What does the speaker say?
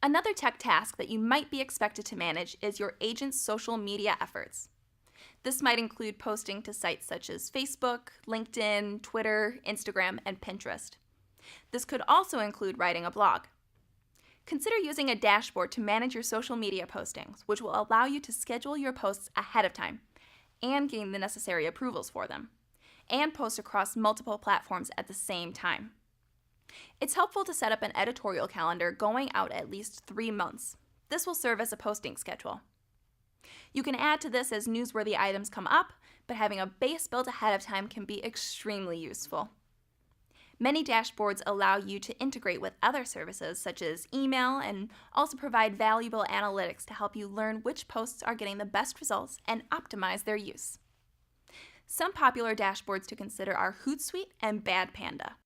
Another tech task that you might be expected to manage is your agent's social media efforts. This might include posting to sites such as Facebook, LinkedIn, Twitter, Instagram, and Pinterest. This could also include writing a blog. Consider using a dashboard to manage your social media postings, which will allow you to schedule your posts ahead of time and gain the necessary approvals for them, and post across multiple platforms at the same time. It's helpful to set up an editorial calendar going out at least 3 months. This will serve as a posting schedule. You can add to this as newsworthy items come up, but having a base built ahead of time can be extremely useful. Many dashboards allow you to integrate with other services such as email and also provide valuable analytics to help you learn which posts are getting the best results and optimize their use. Some popular dashboards to consider are Hootsuite and Bad Panda.